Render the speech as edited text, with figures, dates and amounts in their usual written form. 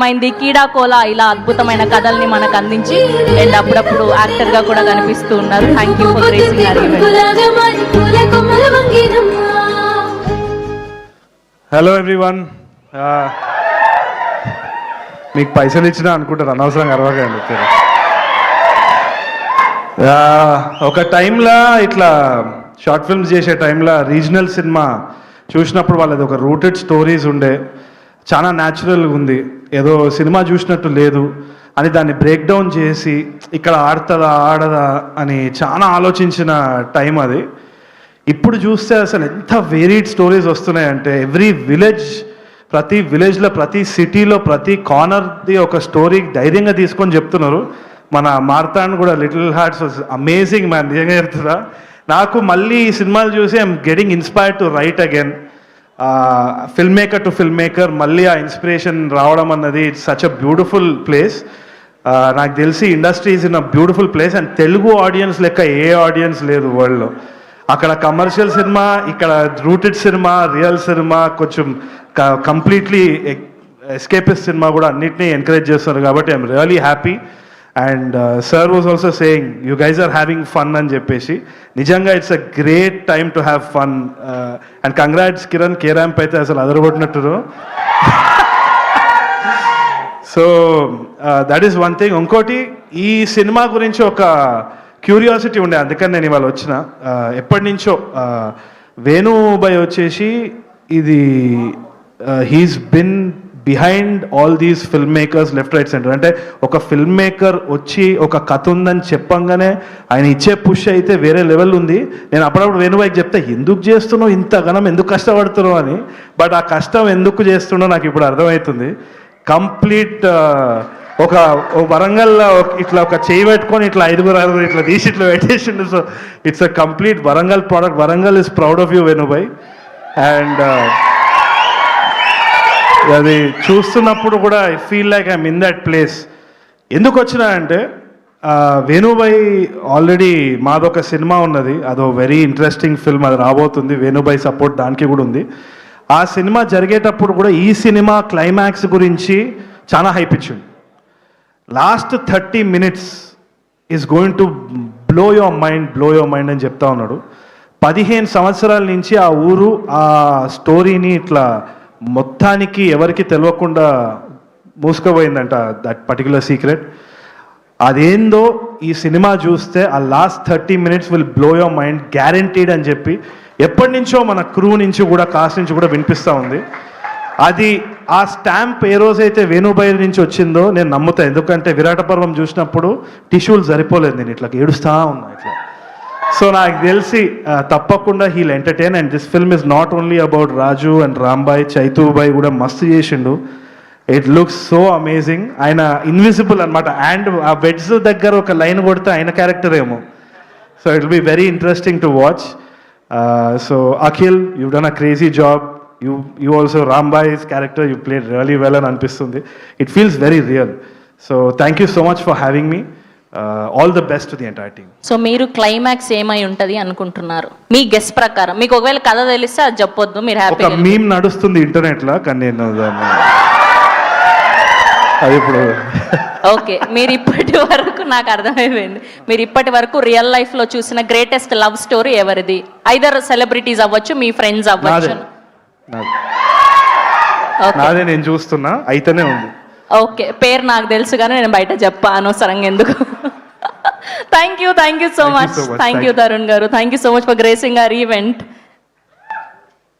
మైంది కీడా కోలా ఇలా అద్భుతమైన కథల్ని మనకు అందించి అండ్ అప్పుడప్పుడు యాక్టర్ గా కూడా కనిపిస్తూ ఉన్నారు. Thank you for gracing our event. Hello everyone. మీకు పైసలు ఇచ్చినా అనుకుంటారు, అనవసరంగా అరవకండి. ఒక టైంలో ఇట్లా షార్ట్ ఫిల్మ్స్ చేసే టైంలో రీజనల్ సినిమా చూసినప్పుడు వాళ్ళది ఒక రూటెడ్ స్టోరీస్ ఉండే, చాలా న్యాచురల్గా ఉంది, ఏదో సినిమా చూసినట్టు లేదు అని దాన్ని బ్రేక్ డౌన్ చేసి ఇక్కడ ఆడుతుందా ఆడదా అని చాలా ఆలోచించిన టైం అది. ఇప్పుడు చూస్తే అసలు ఎంత వేరీడ్ స్టోరీస్ వస్తున్నాయంటే ఎవ్రీ విలేజ్, ప్రతి విలేజ్లో, ప్రతి సిటీలో, ప్రతి కార్నర్ది ఒక స్టోరీ ధైర్యంగా తీసుకొని చెప్తున్నారు. మన మార్తాండ్ కూడా little hearts was amazing man. నిజంగా చెప్తుందా, నాకు మళ్ళీ ఈ సినిమాలు చూసి I'm getting inspired to right again. Film maker to film maker మళ్ళీ ఆ ఇన్స్పిరేషన్ రావడం అన్నది it's such a beautiful place. నాకు తెలిసి industry is in a beautiful place and Telugu audience లెక్క ఏ ఆడియన్స్ లేదు వరల్డ్లో. అక్కడ కమర్షియల్ సినిమా, ఇక్కడ రూటెడ్ సినిమా, రియల్ సినిమా, కొంచెం కంప్లీట్లీ ఎస్కేపిస్ట్ సినిమా కూడా అన్నిటినీ ఎంకరేజ్ చేస్తున్నారు. కాబట్టి I'm really happy. And sir was also saying you guys are having fun అని చెప్పేసి, నిజంగా it's a great time to have fun. And congrats Kiran, K ramp అయితే అసలు అదరగొట్టినట్టు. So that is one thing. ఇంకోటి, ఈ సినిమా గురించి ఒక క్యూరియాసిటీ ఉండే, అందుకని నేను ఇవాళ వచ్చిన. ఎప్పటి నుంచో వేణుబాయ్ వచ్చేసి ఇది he's been behind all these film makers left right centre. అంటే ఒక ఫిల్మ్ మేకర్ వచ్చి ఒక కథ ఉందని చెప్పంగానే ఆయన ఇచ్చే పుష్ అయితే వేరే లెవెల్ ఉంది. నేను అప్పుడప్పుడు వేణుబాయికి చెప్తే ఎందుకు చేస్తున్నావు ఇంత ఘనం, ఎందుకు కష్టపడుతున్నావు అని. బట్ ఆ కష్టం ఎందుకు చేస్తున్నావు నాకు ఇప్పుడు అర్థమవుతుంది. కంప్లీట్ ఒక వరంగల్లో ఇట్లా ఒక చేయి పెట్టుకొని ఇట్లా ఐదుగురు ఇట్లా తీసి ఇట్లా పెట్టేసిండు. So it's a complete Warangal product. Warangal is proud of you వేణుబాయ్. అండ్ అది చూస్తున్నప్పుడు కూడా I feel like I'm in that place. ఎందుకు వచ్చినా అంటే వేణుబాయ్ ఆల్రెడీ మాదొక సినిమా ఉన్నది, అదో వెరీ ఇంట్రెస్టింగ్ ఫిల్మ్, అది రాబోతుంది. వేణుబాయ్ సపోర్ట్ దానికి కూడా ఉంది. ఆ సినిమా జరిగేటప్పుడు కూడా ఈ సినిమా క్లైమాక్స్ గురించి చాలా హైప్ ఇచ్చింది. Last 30 minutes is going to blow your mind అని చెప్తా ఉన్నాడు. 15 సంవత్సరాల నుంచి ఆ ఊరు ఆ స్టోరీని ఇట్లా మొత్తానికి ఎవరికి తెలియకుండా మూసుకుపోయిందంట, దట్ పర్టికులర్ సీక్రెట్. అదేందో ఈ సినిమా చూస్తే ఆ last 30 minutes will blow your mind guaranteed అని చెప్పి ఎప్పటి నుంచో మన క్రూ నుంచి కూడా, కాస్ట్ నుంచి కూడా వినిపిస్తూ ఉంది. అది ఆ స్టాంప్ ఏ రోజైతే వేణుబాయ్ నుంచి వచ్చిందో నేను నమ్ముతా. ఎందుకంటే విరాట పర్వం చూసినప్పుడు టిష్యూలు సరిపోలేదు, నేను ఇట్లా ఏడుస్తా ఉన్నా ఇట్లా. సో నాకు తెలిసి తప్పకుండా హీల్ entertain. And this film is not only about Raju and Rambai, చైతూబాయ్ కూడా మస్తు చేసిండు. It looks so amazing. ఆయన ఇన్విజిబుల్ అనమాట. అండ్ ఆ బెడ్స్ దగ్గర ఒక లైన్ కొడితే ఆయన క్యారెక్టర్ ఏమో. So it will be very interesting to watch. So Akhil, you done a crazy job. You also, Rambai's character, you played really well అని అనిపిస్తుంది. It feels very real. So thank you so much for having me. All the best to the entire team. So మీరు climax ఏమై ఉంటుంది అనుకుంటున్నారు మీ guess ప్రకారం? మీకు ఒకవేళ కథ తెలిస్తే అది చెప్పొద్దు, మీరు హ్యాపీ. ఒక మీమ్ నడుస్తుంది ఇంటర్నెట్లో, కానీ నేను అది ఇప్పుడు ఓకే. మీరు ఇప్పటి వరకు నాకు అర్థమైపోయింది, మీరు ఇప్పటి వరకు రియల్ లైఫ్లో చూసిన గ్రేటెస్ట్ లవ్ స్టోరీ ఎవరిది? ఐదర్ సెలబ్రిటీస్ అవ్వచ్చు, మీ ఫ్రెండ్స్ అవ్వచ్చు. నాదే, నేను చూస్తున్నా, అయితేనే ఉంది. ఓకే, పేరు నాకు తెలుసు కానీ నేను బయట చెప్పా అనవసరంగా ఎందుకు. Thank you so much. Thank you Tarun గారు. Thank you so much for gracing our event.